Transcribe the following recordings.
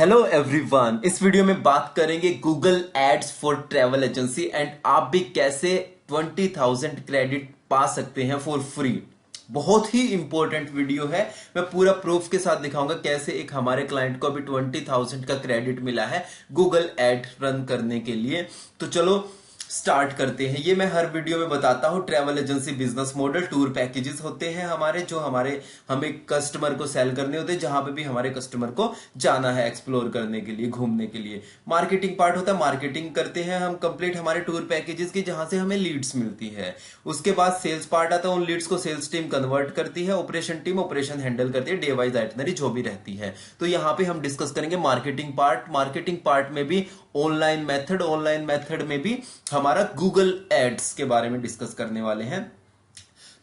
Hello everyone, इस video में बात करेंगे Google ads for travel agency and आप भी कैसे 20,000 क्रेडिट पा सकते हैं फॉर फ्री। बहुत ही इंपॉर्टेंट वीडियो है। मैं पूरा प्रूफ के साथ दिखाऊंगा कैसे एक हमारे क्लाइंट को अभी 20,000 का क्रेडिट मिला है गूगल एड रन करने के लिए। तो चलो स्टार्ट करते हैं। ये मैं हर वीडियो में बताता हूं। Travel agency business model tour packages होते हैं हमारे, जो हमें कस्टमर को सेल करने होते हैं, जहां पे भी हमारे कस्टमर को जाना है एक्सप्लोर करने के लिए, घूमने के लिए। मार्केटिंग पार्ट होता है, मार्केटिंग करते हैं हम कंप्लीट हमारे टूर पैकेजेस की, जहां से हमें लीड्स मिलती है। उसके बाद सेल्स पार्ट आता है, उन लीड्स को सेल्स टीम कन्वर्ट करती है, ऑपरेशन टीम ऑपरेशन हैंडल करती है, डे वाइज आइटनरी जो भी रहती है। तो यहां पे हम डिस्कस करेंगे मार्केटिंग पार्ट। मार्केटिंग पार्ट में भी ऑनलाइन मेथड में भी हमारा गूगल एड्स के बारे में डिस्कस करने वाले हैं।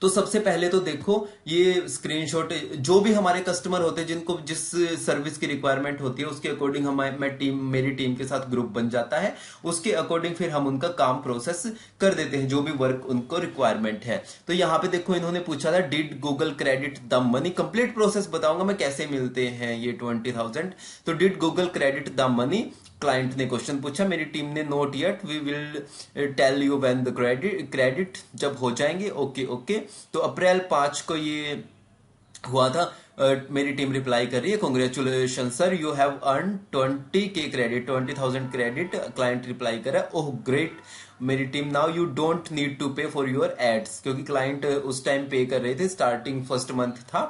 तो सबसे पहले तो देखो ये स्क्रीनशॉट, जो भी हमारे कस्टमर होते हैं जिनको जिस सर्विस की रिक्वायरमेंट होती है उसके अकॉर्डिंग मेरी टीम के साथ ग्रुप बन जाता है। उसके अकॉर्डिंग फिर हम उनका काम प्रोसेस कर देते हैं, जो भी वर्क उनको रिक्वायरमेंट है। तो यहाँ पे देखो इन्होंने पूछा था did Google credit the money. Complete process बताऊंगा मैं कैसे मिलते हैं ये 20,000। तो did Google credit the money, client ने क्वेश्चन पूछा, मेरी टीम ने not yet, we will tell you when the credit जब हो जाएंगे। Okay okay. तो अप्रैल 5 को ये हुआ था। मेरी टीम रिप्लाई कर रही है, congratulation sir, you have earn 20K credit, 20,000 credit. Client reply कर रहा है, ओह ग्रेट मेरी team, now you don't need to pay for your ads. क्योंकि क्लाइंट उस टाइम पे कर रहे थे, स्टार्टिंग फर्स्ट मंथ था।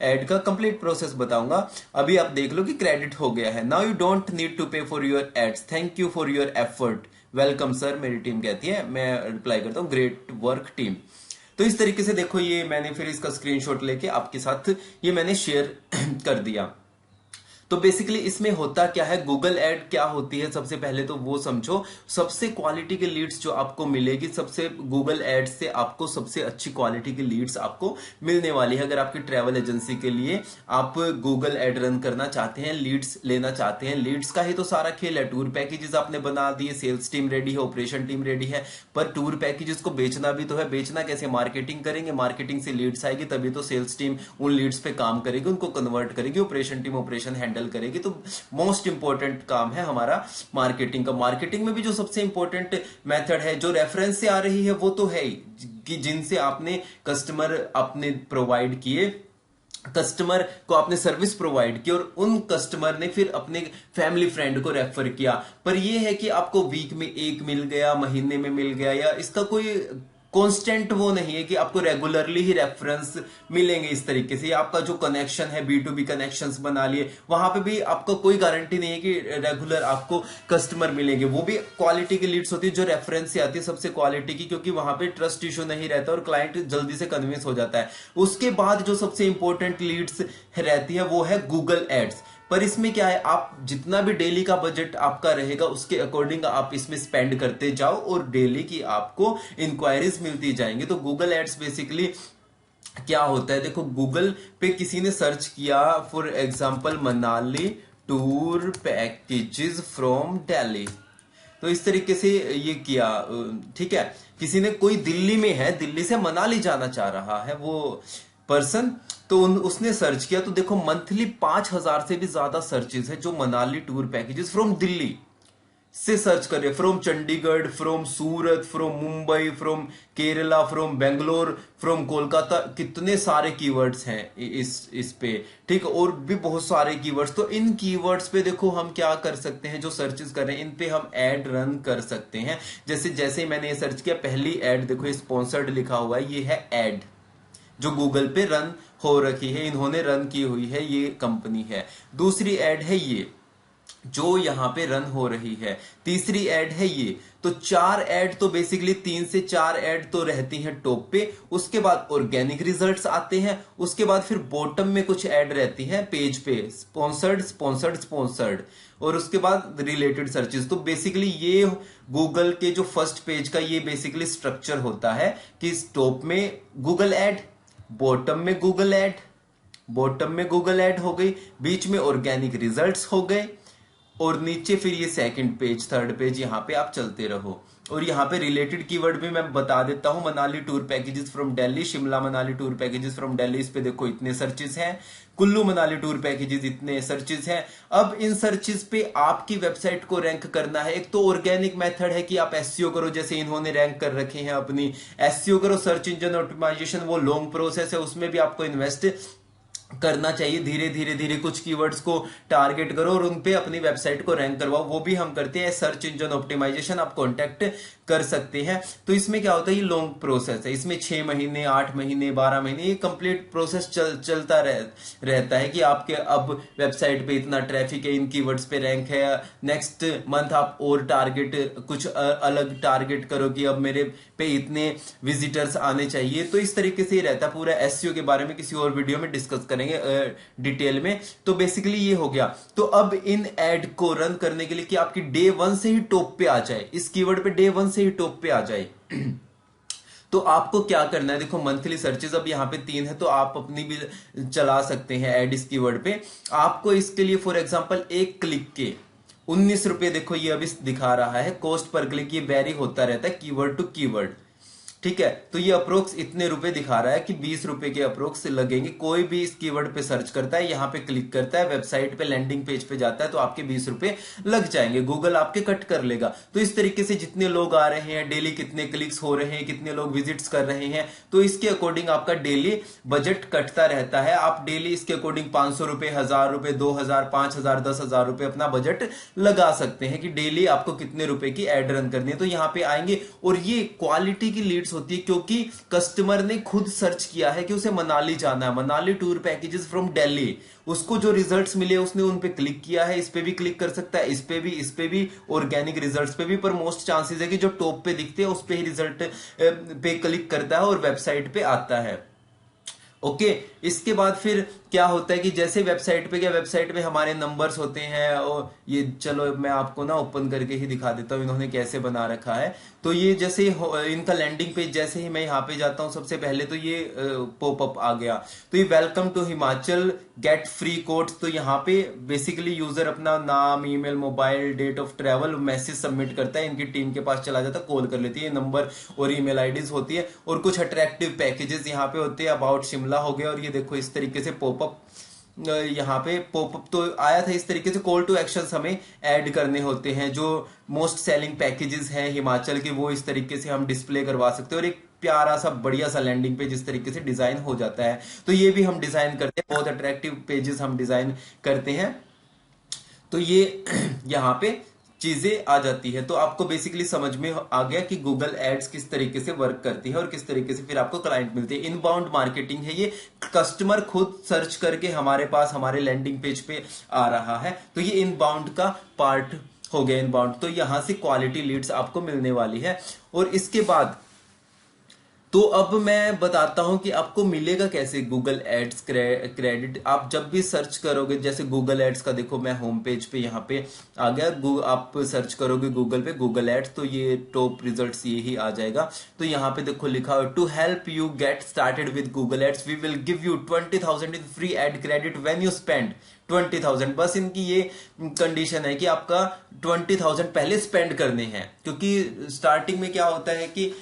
एड का कंप्लीट प्रोसेस बताऊंगा। अभी आप देख लो कि क्रेडिट हो गया है। Now you don't need to pay for your ads, thank you for your effort, welcome sir, मेरी टीम कहती है। मैं रिप्लाई करता हूँ, ग्रेट वर्क टीम। तो इस तरीके से देखो, ये मैंने फिर इसका स्क्रीनशॉट लेके आपके साथ ये मैंने शेयर कर दिया। तो बेसिकली इसमें होता क्या है, गूगल एड क्या होती है, सबसे पहले तो वो समझो। सबसे क्वालिटी के लीड्स जो आपको मिलेगी, सबसे गूगल एड से आपको सबसे अच्छी क्वालिटी की लीड्स आपको मिलने वाली है। अगर आपकी ट्रैवल एजेंसी के लिए आप गूगल एड रन करना चाहते हैं, लीड्स लेना चाहते हैं, लीड्स का ही तो सारा खेल है। टूर पैकेजेस आपने बना दिए, सेल्स टीम रेडी है, ऑपरेशन टीम रेडी है, पर टूर पैकेजेस को बेचना भी तो है। बेचना कैसे, मार्केटिंग करेंगे, मार्केटिंग से लीड्स आएगी, तभी तो सेल्स टीम उन लीड्स पे काम करेगी, उनको कन्वर्ट करेगी, ऑपरेशन टीम ऑपरेशन हैंडल करेगी। तो मोस्ट इंपॉर्टेंट काम है हमारा मार्केटिंग का। मार्केटिंग में भी जो सबसे इंपॉर्टेंट मेथड है, जो रेफरेंस से आ रही है, वो तो है ही कि जिनसे आपने कस्टमर अपने प्रोवाइड किए, कस्टमर को आपने सर्विस प्रोवाइड की, और उन कस्टमर ने फिर अपने फैमिली फ्रेंड को रेफर किया। पर यह है कि आपको वीक में एक मिल गया, महीने में मिल गया, या इसका कोई कांस्टेंट वो नहीं है कि आपको रेगुलरली ही रेफरेंस मिलेंगे इस तरीके से। आपका जो कनेक्शन है, B2B कनेक्शंस बना लिए, वहां पे भी आपको कोई गारंटी नहीं है कि रेगुलर आपको कस्टमर मिलेंगे। वो भी क्वालिटी की लीड्स होती है जो रेफरेंस से आती है, सबसे क्वालिटी की, क्योंकि वहां पे ट्रस्ट इशू नहीं रहता और क्लाइंट जल्दी से कन्विंस हो जाता है। उसके बाद जो सबसे इंपॉर्टेंट लीड्स रहती है वो है गूगल एड्स। पर इसमें क्या है, आप जितना भी डेली का बजट आपका रहेगा उसके अकॉर्डिंग आप इसमें स्पेंड करते जाओ, और डेली की आपको इंक्वायरीज मिलती जाएंगी। तो गूगल एड्स बेसिकली क्या होता है, देखो गूगल पे किसी ने सर्च किया, for example Manali tour packages from Delhi, तो इस तरीके से ये किया, ठीक है। किसी ने, कोई दिल्ली में है, दिल्ली से मनाली जाना चाह रहा है वो पर्सन, तो उसने सर्च किया। तो देखो मंथली 5,000 से भी ज्यादा सर्चेस है जो Manali tour packages from Delhi से सर्च कर रहे हैं, from Chandigarh, from Surat, from Mumbai, from Kerala, from Bangalore, from Kolkata. कितने सारे कीवर्ड्स हैं इस पे, ठीक है, और भी बहुत सारे कीवर्ड्स। तो इन कीवर्ड्स पे देखो हम क्या कर सकते हैं, जो सर्चेस कर रहे हैं इन पे हम एड रन कर सकते हैं। जैसे जैसे मैंने ये सर्च किया, पहली एड देखो स्पॉन्सर्ड लिखा हुआ है, ये है एड जो गूगल पे रन हो रखी है, इन्होंने रन की हुई है, ये कंपनी है। दूसरी एड है ये जो यहां पे रन हो रही है। तीसरी एड है ये। तो 4 एड, तो बेसिकली 3 से 4 एड तो रहती हैं टॉप पे। उसके बाद ऑर्गेनिक रिजल्ट्स आते हैं। उसके बाद फिर बॉटम में कुछ एड रहती है पेज पे, स्पॉन्सर्ड स्पॉन्सर्ड स्पॉन्सर्ड, और उसके बाद रिलेटेड सर्चेस। तो बेसिकली ये गूगल के जो फर्स्ट पेज का ये बेसिकली स्ट्रक्चर होता है कि टॉप में गूगल एड, बॉटम में गूगल एड, बॉटम में गूगल एड हो गई, बीच में ऑर्गेनिक रिजल्ट्स हो गए, और नीचे फिर ये सेकंड पेज, थर्ड पेज, यहाँ पे आप चलते रहो। और यहाँ पे रिलेटेड कीवर्ड भी मैं बता देता हूं, Manali tour packages from Delhi, Shimla Manali tour packages from Delhi, इस पे देखो इतने सर्चेस हैं, कुल्लू मनाली टूर पैकेजेस इतने सर्चेस हैं। अब इन सर्चेस पे आपकी वेबसाइट को रैंक करना है। एक तो ऑर्गेनिक मेथड है कि आप एसईओ करो, जैसे इन्होंने रैंक कर रखे हैं अपनी, एसईओ करो, सर्च इंजन ऑप्टिमाइजेशन, वो लॉन्ग प्रोसेस है, उसमें भी आपको इन्वेस्ट करना चाहिए। धीरे धीरे धीरे कुछ कीवर्ड्स को टारगेट करो और उन पे अपनी वेबसाइट को रैंक करवाओ, वो भी हम करते हैं। सर्च इंजन ऑप्टिमाइजेशन आप कांटेक्ट कर सकते हैं। तो इसमें क्या होता है, ये लॉन्ग प्रोसेस है, इसमें 6 महीने, 8 महीने, 12 महीने, ये कंप्लीट प्रोसेस चलता रहता है कि आपके अब वेबसाइट पे इतना ट्रैफिक है, इन कीवर्ड्स पे रैंक है। नेक्स्ट मंथ आप और टारगेट, कुछ अलग टारगेट करो कि अब मेरे पे इतने विजिटर्स आने चाहिए। तो इस तरीके से ही रहता है। पूरा एसईओ के बारे में किसी और वीडियो में डिस्कस करेंगे डिटेल में। तो बेसिकली ये हो गया। तो अब इन एड को रन करने के लिए कि आपकी डे 1 से ही टॉप पे आ जाए, इस कीवर्ड पे डे 1 से ही टॉप पे आ जाए, तो आपको क्या करना है, देखो मंथली सर्चेज अब यहाँ पे 3 है, तो आप अपनी भी चला सकते हैं एड इस कीवर्ड पे। आपको इसके लिए फॉर एग्जांपल एक क्लिक के 19 रुपए, देखो ये अभी दिखा रहा है कॉस्ट पर क्लिक, ये वेरी होता रहता है कीवर्ड टू कीवर्ड, ठीक है। तो ये अप्रोक्स इतने रुपए दिखा रहा है कि 20 रुपए के अप्रोक्स लगेंगे। कोई भी इस कीवर्ड पे सर्च करता है, यहाँ पे क्लिक करता है, वेबसाइट पे लैंडिंग पेज पे जाता है, तो आपके 20 रुपए लग जाएंगे, गूगल आपके कट कर लेगा। तो इस तरीके से जितने लोग आ रहे हैं, डेली कितने क्लिक्स हो रहे हैं, कितने लोग विजिट्स कर रहे हैं, तो इसके अकॉर्डिंग आपका डेली बजट कटता रहता है। आप डेली इसके अकॉर्डिंग 500 रुपए, 1000 रुपए, 2000, 5000, 10,000 रुपए अपना बजट लगा सकते हैं कि डेली आपको कितने रुपए की एड रन करनी है। तो यहाँ पे आएंगे और ये क्वालिटी की लीड्स होती है, क्योंकि कस्टमर ने खुद सर्च किया है कि उसे मनाली जाना है, Manali tour packages from Delhi, उसको जो रिजल्ट्स मिले उसने उन पे क्लिक किया है। इस पे भी क्लिक कर सकता है, इस पे भी, ऑर्गेनिक रिजल्ट्स पे भी, पर मोस्ट चांसेस है कि जो टॉप पे दिखते हैं उस पे ही रिजल्ट पे क्लिक करता है और वेबसाइट पे आता है। ओके, इसके बाद फिर क्या होता है कि जैसे वेबसाइट पे, क्या वेबसाइट पे हमारे नंबर्स होते हैं, और ये चलो मैं आपको ना ओपन करके ही दिखा देता हूँ इन्होंने कैसे बना रखा है। तो ये जैसे इनका लैंडिंग पेज, जैसे ही मैं यहाँ पे जाता हूँ सबसे पहले तो ये पॉपअप आ गया। तो ये welcome to Himachal, get free codes. तो यहाँ पे बेसिकली यूजर अपना नाम, email, mobile, date of travel, message submit करता है, इनकी टीम के पास चला जाता है, कॉल कर लेती है, नंबर और ईमेल आईडीज होती है, और कुछ अट्रैक्टिव पैकेजेस यहाँ पे होते हैं। अबाउट शिमला हो गया, और ये देखो इस तरीके से पॉपअप, यहाँ पे पॉपअप तो आया था इस तरीके से। कॉल टू एक्शन हमें ऐड करने होते हैं, जो मोस्ट सेलिंग पैकेजेस हैं हिमाचल के, वो इस तरीके से हम डिस्प्ले करवा सकते हैं, और एक प्यारा सा बढ़िया सा लैंडिंग पेज इस तरीके से डिजाइन हो जाता है। तो ये भी हम डिजाइन करते हैं, बहुत अट्रैक्टिव पेजेस हम डिजाइन करते हैं। तो ये यहाँ पे चीजें आ जाती है। तो आपको बेसिकली समझ में आ गया कि गूगल एड्स किस तरीके से वर्क करती है और किस तरीके से फिर आपको क्लाइंट मिलते हैं। इनबाउंड मार्केटिंग है ये, कस्टमर खुद सर्च करके हमारे पास, हमारे लैंडिंग पेज पे आ रहा है, तो ये इनबाउंड का पार्ट हो गया। इनबाउंड तो यहां से क्वालिटी लीड्स आपको मिलने वाली है। और इसके बाद तो अब मैं बताता हूं कि आपको मिलेगा कैसे गूगल एड्स क्रेडिट। आप जब भी सर्च करोगे, जैसे गूगल एड्स का देखो मैं होम पेज पे यहाँ पे आ गया, आप सर्च करोगे गूगल पे गूगल एड्स, तो ये टॉप रिजल्ट्स ये ही आ जाएगा। तो यहाँ पे देखो लिखा है, to help you get started with Google ads we will give you 20,000 in free ad credit when you spend 20,000। बस इनकी ये कंडीशन है कि आपका 20,000 पहले स्पेंड करने हैं, क्योंकि स्टार्टिंग में क्या होता है कि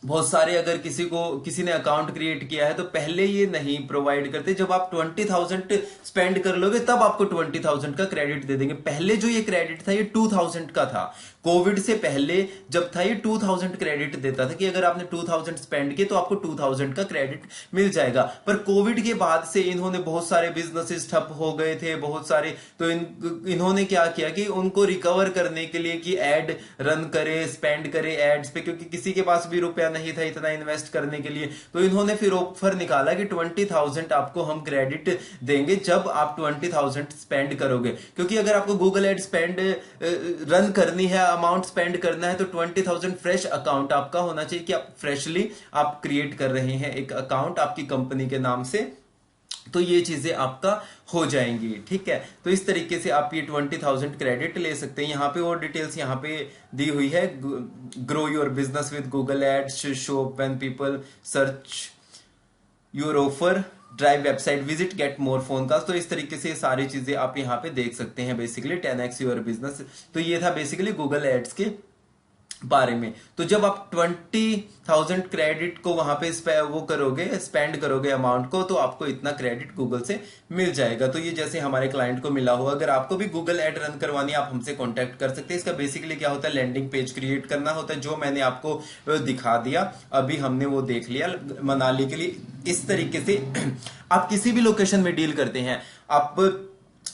बहुत सारे, अगर किसी ने अकाउंट क्रिएट किया है तो पहले ये नहीं प्रोवाइड करते। जब आप 20,000 स्पेंड कर लोगे तब आपको 20,000 का क्रेडिट दे देंगे। पहले जो ये क्रेडिट था ये 2,000 का था। कोविड से पहले जब था ये 2,000 क्रेडिट देता था कि अगर आपने 2,000 स्पेंड किए तो आपको 2,000 का क्रेडिट मिल जाएगा। पर कोविड के बाद से इन्होंने, बहुत सारे बिजनेसेस ठप हो गए थे बहुत सारे, तो इन्होंने क्या किया कि उनको रिकवर करने के लिए कि एड रन करे, स्पेंड करे एड्स पे, क्योंकि किसी के पास भी रुपया नहीं था इतना इन्वेस्ट करने के लिए। तो इन्होंने फिर ऑफर निकाला कि 20,000 आपको हम क्रेडिट देंगे जब आप 20,000 स्पेंड करोगे। क्योंकि अगर आपको गूगल एड स्पेंड रन करनी है, अमाउंट स्पेंड करना है, तो 20,000 फ्रेश अकाउंट आपका होना चाहिए कि आप फ्रेशली आप क्रिएट कर रहे हैं एक अकाउंट आपकी कंपनी के नाम से, तो ये चीजें आपका हो जाएंगी। ठीक है, तो इस तरीके से आप ये 20,000 क्रेडिट ले सकते हैं। यहाँ पे और डिटेल्स यहाँ पे दी हुई है, grow your business with Google ads, show when people search your offer drive website visit get more phone calls. तो इस तरीके से सारी चीजें आप यहाँ पे देख सकते हैं बेसिकली 10x योर बिजनेस। तो ये था बेसिकली गूगल एड्स के बारे में। तो जब आप 20,000 क्रेडिट को वहां पे वो करोगे, स्पेंड करोगे अमाउंट को, तो आपको इतना क्रेडिट गूगल से मिल जाएगा। तो ये जैसे हमारे क्लाइंट को मिला हुआ, अगर आपको भी गूगल एड रन करवानी है आप हमसे कांटेक्ट कर सकते हैं। इसका बेसिकली क्या होता है, लैंडिंग पेज क्रिएट करना होता है, जो मैंने आपको दिखा दिया, अभी हमने वो देख लिया मनाली के लिए। इस तरीके से आप किसी भी लोकेशन में डील करते हैं, आप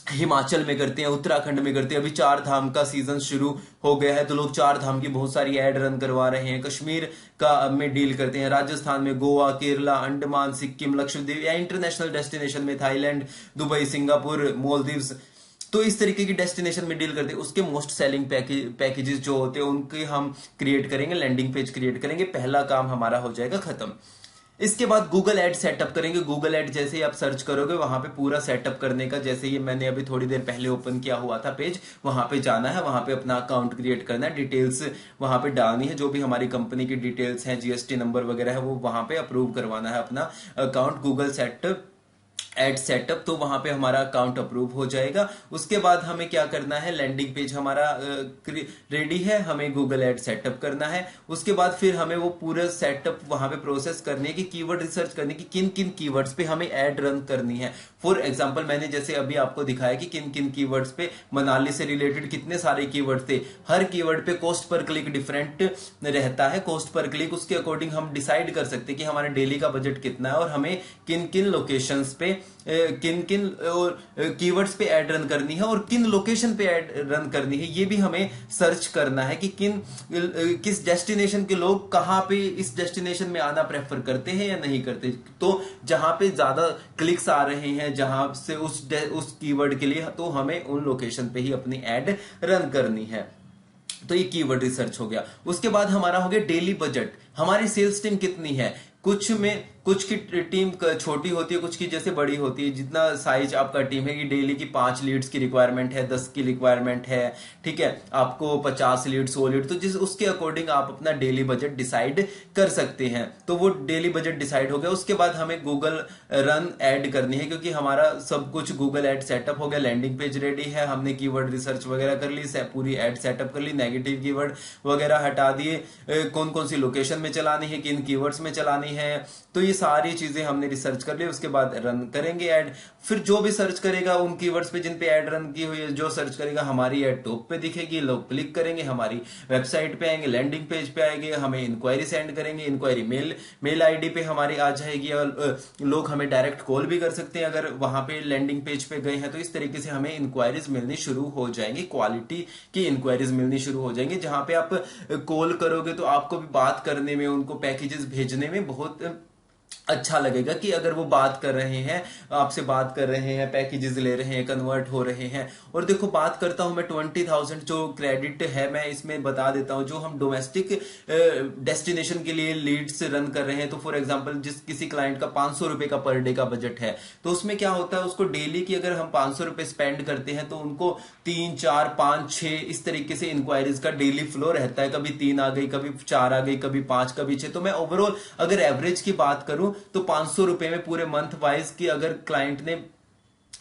हिमाचल में करते हैं, उत्तराखंड में करते हैं, अभी 4 धाम का सीजन शुरू हो गया है तो लोग 4 धाम की बहुत सारी एड रन करवा रहे हैं। कश्मीर का में डील करते हैं, राजस्थान में, गोवा, केरला, अंडमान, सिक्किम, लक्षद्वीप या इंटरनेशनल डेस्टिनेशन में थाईलैंड, दुबई, सिंगापुर, मालदीव्स, तो इस तरीके की डेस्टिनेशन में डील करते हैं। उसके मोस्ट सेलिंग पैकेजेस जो होते हैं उनके हम क्रिएट करेंगे, लैंडिंग पेज क्रिएट करेंगे, पहला काम हमारा हो जाएगा खत्म। इसके बाद गूगल एड सेटअप करेंगे। गूगल एड जैसे ही आप सर्च करोगे वहां पे पूरा सेटअप करने का, जैसे ये मैंने अभी थोड़ी देर पहले ओपन किया हुआ था पेज, वहां पे जाना है, वहां पे अपना अकाउंट क्रिएट करना है, डिटेल्स वहां पे डालनी है, जो भी हमारी कंपनी की डिटेल्स हैं, जीएसटी नंबर वगैरह है, वो वहां पे अप्रूव करवाना है अपना अकाउंट गूगल एड सेटअप। तो वहां पे हमारा अकाउंट अप्रूव हो जाएगा। उसके बाद हमें क्या करना है, लैंडिंग पेज हमारा रेडी है, हमें गूगल एड सेटअप करना है। उसके बाद फिर हमें वो पूरा सेटअप वहां पे प्रोसेस करनी है कि कीवर्ड रिसर्च करनी है कि किन किन कीवर्ड्स पे हमें एड रन करनी है। फॉर एग्जांपल मैंने जैसे अभी आपको दिखाया कि किन किन कीवर्ड्स पे, मनाली से रिलेटेड कितने सारे कीवर्ड थे, हर कीवर्ड पे कॉस्ट पर क्लिक डिफरेंट रहता है। कॉस्ट पर क्लिक उसके अकॉर्डिंग हम डिसाइड कर सकते हैं कि हमारे डेली का बजट कितना है और हमें किन किन लोकेशंस पे किन किन कीवर्ड्स पे ऐड रन करनी है और किन लोकेशन पे ऐड रन करनी है। ये भी हमें सर्च करना है कि किस डेस्टिनेशन के लोग कहां पे इस डेस्टिनेशन में आना प्रेफर करते हैं या नहीं करते। तो जहां पे ज्यादा क्लिक्स आ रहे हैं, जहां से उस कीवर्ड के लिए, तो हमें उन लोकेशन पे ही अपनी ऐड रन करनी है। तो ये कीवर्ड रिसर्च हो गया। उसके बाद हमारा हो गया डेली बजट, हमारी सेल्स टीम कितनी है। कुछ की टीम छोटी होती है, कुछ की जैसे बड़ी होती है। जितना साइज आपका टीम है कि डेली की 5 लीड्स की रिक्वायरमेंट है, 10 की रिक्वायरमेंट है, ठीक है, आपको 50 लीड, 100 लीड, तो जिस उसके अकॉर्डिंग आप अपना डेली बजट डिसाइड कर सकते हैं। तो वो डेली बजट डिसाइड हो गया। उसके बाद हमें गूगल रन ऐड करनी है, क्योंकि हमारा सब कुछ गूगल एड सेटअप हो गया, लैंडिंग पेज रेडी है, हमने कीवर्ड रिसर्च वगैरह कर ली, पूरी एड सेटअप कर ली, नेगेटिव कीवर्ड वगैरह हटा दिए, कौन कौन सी लोकेशन में चलानी है, किन कीवर्ड्स में चलानी है, तो ये सारी चीजें हमने रिसर्च कर ली। उसके बाद रन करेंगे ऐड। फिर जो भी सर्च करेगा उन कीवर्ड्स पे जिन पे ऐड रन की हुई है, जो सर्च करेगा हमारी ऐड टॉप पे दिखेगी, लोग क्लिक करेंगे, हमारी वेबसाइट पे आएंगे, लैंडिंग पेज पे आएंगे, हमें इंक्वायरी सेंड करेंगे, इंक्वायरी मेल आईडी पे हमारी आ जाएगी और लोग हमें डायरेक्ट कॉल भी कर सकते हैं अगर वहां पे लैंडिंग पेज पे गए हैं। तो इस तरीके से हमें इंक्वायरीज मिलनी शुरू हो जाएंगी, क्वालिटी की इंक्वायरीज मिलनी शुरू हो जाएंगी। जहां पे आप कॉल करोगे तो आपको भी बात करने में, उनको पैकेजेस भेजने में बहुत अच्छा लगेगा कि अगर वो बात कर रहे हैं, आपसे बात कर रहे हैं, पैकेजेस ले रहे हैं, कन्वर्ट हो रहे हैं। और देखो बात करता हूं मैं 20,000 जो क्रेडिट है, मैं इसमें बता देता हूं, जो हम डोमेस्टिक डेस्टिनेशन के लिए लीड्स रन कर रहे हैं। तो फॉर एग्जांपल जिस किसी क्लाइंट का 500 रुपए का पर डे का बजट है, तो उसमें क्या होता है, उसको डेली की अगर हम 500 रुपए स्पेंड करते हैं तो उनको 3, 4, 5, 6 इस तरीके से इंक्वायरीज का डेली फ्लो रहता है। कभी 3 आ गई, कभी 4 आ गई, कभी 5, कभी 6। तो मैं ओवरऑल अगर एवरेज की बात करूं तो 500 रुपए में पूरे मंथ वाइज की अगर क्लाइंट ने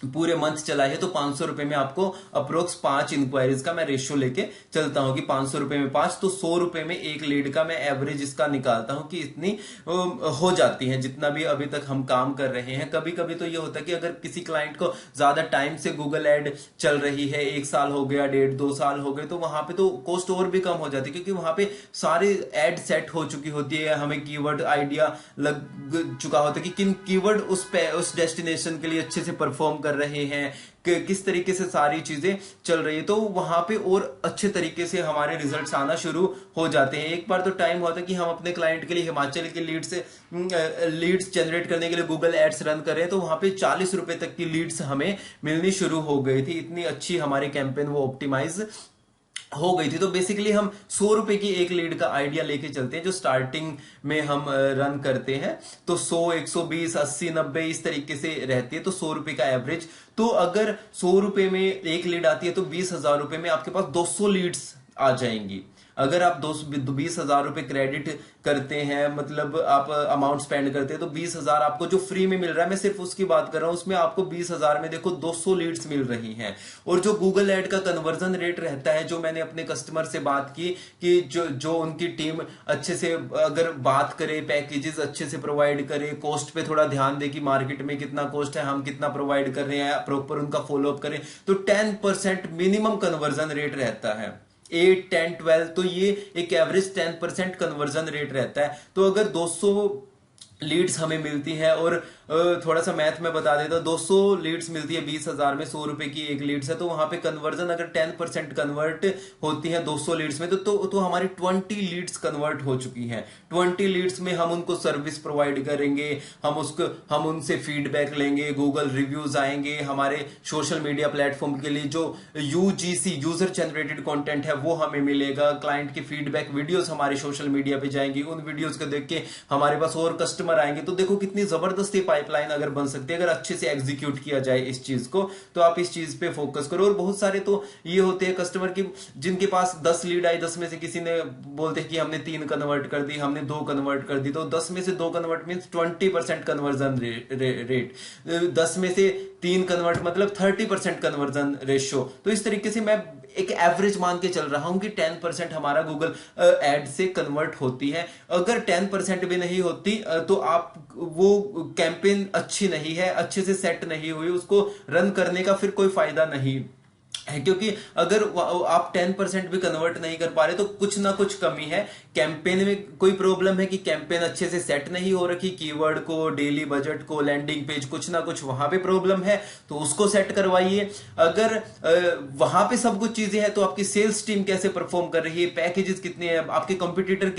पूरे मंथ चला है तो 500 रुपए में आपको अप्रोक्स 5 इंक्वायरीज का मैं रेशियो लेके चलता हूं कि 500 रुपए में 5, तो 100 रुपए में एक लीड का मैं एवरेज इसका निकालता हूं कि इतनी हो जाती है जितना भी अभी तक हम काम कर रहे हैं। कभी कभी तो ये होता है कि अगर किसी क्लाइंट को ज्यादा टाइम से गूगल एड चल रही है, 1 साल हो गया, 1.5-2 साल हो गए, तो वहां पे तो कॉस्ट और भी कम हो जाती है, क्योंकि वहां पे सारे एड सेट हो चुकी होती है, हमें कीवर्ड आइडिया लग चुका होता है कि किन कीवर्ड उस डेस्टिनेशन के लिए अच्छे से परफॉर्म कर रहे हैं, किस तरीके से सारी चीजें चल रही है। तो वहां पे और अच्छे तरीके से हमारे रिजल्ट्स आना शुरू हो जाते हैं। एक बार तो टाइम होता है कि हम अपने क्लाइंट के लिए हिमाचल के लीड्स जनरेट करने के लिए गूगल एड्स रन कर रहे हैं, तो वहां पे 40 रुपए तक की लीड्स हमें मिलनी शुरू हो गई थी। इतनी अच्छी हमारी कैंपेन वो ऑप्टिमाइज हो गई थी। तो बेसिकली हम 100 रुपए की एक लीड का आइडिया लेके चलते हैं जो स्टार्टिंग में हम रन करते हैं। तो 100, 120, 80, 90 इस तरीके से रहती है, तो 100 रुपए का एवरेज। तो अगर 100 रुपए में एक लीड आती है तो 20,000 रुपए में आपके पास 200 लीड्स आ जाएंगी। अगर आप 20,000 रुपए क्रेडिट करते हैं, मतलब आप अमाउंट स्पेंड करते हैं, तो 20,000 आपको जो फ्री में मिल रहा है, मैं सिर्फ उसकी बात कर रहा हूं, उसमें आपको 20,000 में देखो 200 लीड्स मिल रही हैं। और जो गूगल एड का कन्वर्जन रेट रहता है, जो मैंने अपने कस्टमर से बात की कि जो उनकी टीम अच्छे से अगर बात करे, पैकेजेस अच्छे से प्रोवाइड करे, कॉस्ट पे थोड़ा ध्यान दे कि मार्केट में कितना कॉस्ट है, हम कितना प्रोवाइड कर रहे हैं, प्रॉपर उनका फॉलोअप करें, तो 10% मिनिमम कन्वर्जन रेट रहता है। 8, 10, 12, तो ये एक एवरेज 10% कन्वर्जन रेट रहता है। तो अगर 200 लीड्स हमें मिलती है, और थोड़ा सा मैथ में बता देता, 200 लीड्स मिलती है 20,000 में, 100 रुपए की एक लीड्स है, तो वहां पे कन्वर्जन अगर 10% कन्वर्ट होती है 200 लीड्स में, तो हमारी 20 लीड्स कन्वर्ट हो चुकी हैं। 20 लीड्स में हम उनको सर्विस प्रोवाइड करेंगे, हम उनसे फीडबैक लेंगे, गूगल रिव्यूज आएंगे, हमारे सोशल मीडिया प्लेटफॉर्म के लिए जो यूजीसी यूजर जनरेटेड कंटेंट है वो हमें मिलेगा, क्लाइंट की फीडबैक वीडियोस हमारे सोशल मीडिया पे जाएंगी, उन वीडियोस को देख के हमारे पास और कस्टमर आएंगे। तो देखो कितनी जबरदस्त पाइपलाइन अगर बन सकती है, अगर अच्छे से एग्जीक्यूट किया जाए इस चीज को, तो आप इस चीज पे फोकस करो। और बहुत सारे तो ये होते हैं कस्टमर की जिनके पास 10 लीड आई, 10 में से किसी ने बोलते हैं कि हमने 3 कन्वर्ट कर दी, हमने 2 कन्वर्ट कर दी, तो 10 में से 2 कन्वर्ट मीन 20% कन्वर्जन रेट, 10 में से 3 कन्वर्ट मतलब 30% कन्वर्जन रेशियो। तो इस तरीके से मैं एक एवरेज मान के चल रहा हूं कि 10% हमारा गूगल एड से कन्वर्ट होती है। अगर 10% भी नहीं होती तो आप वो कैंपेन अच्छी नहीं है, अच्छे से सेट नहीं हुई, उसको रन करने का फिर कोई फायदा नहीं है, क्योंकि अगर आप 10% भी कन्वर्ट नहीं कर पा रहे तो कुछ ना कुछ कमी है, कैंपेन में कोई प्रॉब्लम है कि कैंपेन अच्छे से सेट नहीं हो रखी, कीवर्ड को, डेली बजट को, लैंडिंग पेज, कुछ ना कुछ वहां पे प्रॉब्लम है, तो उसको सेट करवाइए। अगर वहां पे सब कुछ चीजें हैं, तो आपकी सेल्स टीम कैसे परफॉर्म कर रही है, पैकेजेस कितने हैं, आपके कंपटीटर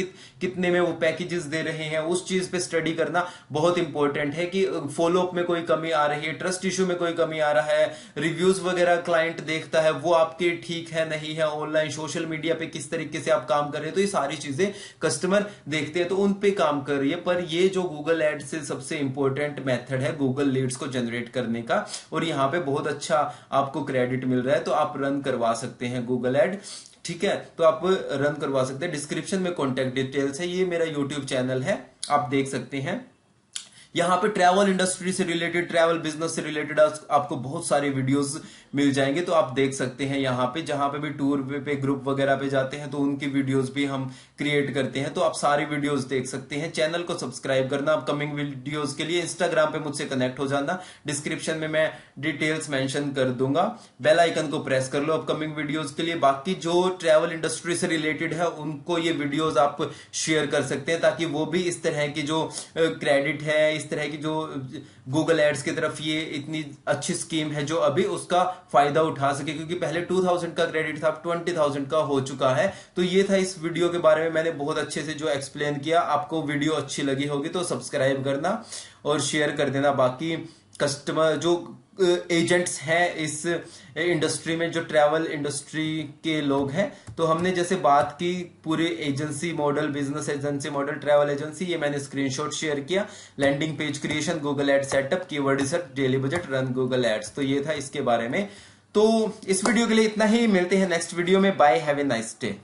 कितने में वो पैकेजेस दे रहे हैं, उस चीज पे स्टडी करना बहुत इंपॉर्टेंट है कि फॉलोअप में कोई कमी आ रही है, ट्रस्ट इश्यू में कोई कमी आ रहा है, रिव्यूज वगैरह क्लाइंट देखता है वो आपके ठीक है नहीं है, ऑनलाइन सोशल मीडिया पे किस तरीके से आप काम कर रहे हैं, तो ये सारी चीजें कस्टमर देखते हैं, तो उन पे काम करिए। पर ये जो गूगल एड से सबसे इंपॉर्टेंट मेथड है गूगल लीड्स को जनरेट करने का, और यहां पे बहुत अच्छा आपको क्रेडिट मिल रहा है, तो आप रन करवा सकते हैं गूगल एड। ठीक है, तो आप रन करवा सकते हैं। डिस्क्रिप्शन में कॉन्टेक्ट डिटेल्स है, ये मेरा यूट्यूब चैनल है, आप देख सकते हैं। यहाँ पे ट्रैवल इंडस्ट्री से रिलेटेड, ट्रैवल बिजनेस से रिलेटेड आपको बहुत सारे वीडियोस मिल जाएंगे, तो आप देख सकते हैं। यहाँ पे जहां पे भी टूर पे ग्रुप वगैरह पे जाते हैं तो उनकी वीडियोस भी हम क्रिएट करते हैं, तो आप सारी वीडियोस देख सकते हैं। चैनल को सब्सक्राइब करना, अपकमिंग वीडियोस के लिए इंस्टाग्राम पे मुझसे कनेक्ट हो जाना, डिस्क्रिप्शन में मैं डिटेल्स मेंशन कर दूंगा, बेल आइकन को प्रेस कर लो अपकमिंग वीडियोस के लिए। बाकी जो ट्रैवल इंडस्ट्री से रिलेटेड है उनको ये वीडियोस आप शेयर कर सकते हैं, ताकि वो भी इस तरह की जो क्रेडिट है, इस तरह की जो गूगल एड्स की तरफ ये इतनी अच्छी स्कीम है जो अभी, उसका फायदा उठा सके, क्योंकि पहले 2,000 का क्रेडिट था, अब 20,000 का हो चुका है। तो ये था इस वीडियो के बारे में, मैंने बहुत अच्छे से जो एक्सप्लेन किया। आपको वीडियो अच्छी लगी होगी तो सब्सक्राइब करना और शेयर कर देना। बाकी कस्टमर जो एजेंट्स हैं इस इंडस्ट्री में, जो ट्रैवल इंडस्ट्री के लोग हैं, तो हमने जैसे बात की पूरे agency model, business agency model, travel agency, ये मैंने स्क्रीनशॉट शेयर किया। Landing page creation, Google ad setup, keyword research, daily budget, run Google ads, तो ये था इसके बारे में। तो इस वीडियो के लिए इतना ही, मिलते हैं नेक्स्ट वीडियो में। Bye, have a nice day.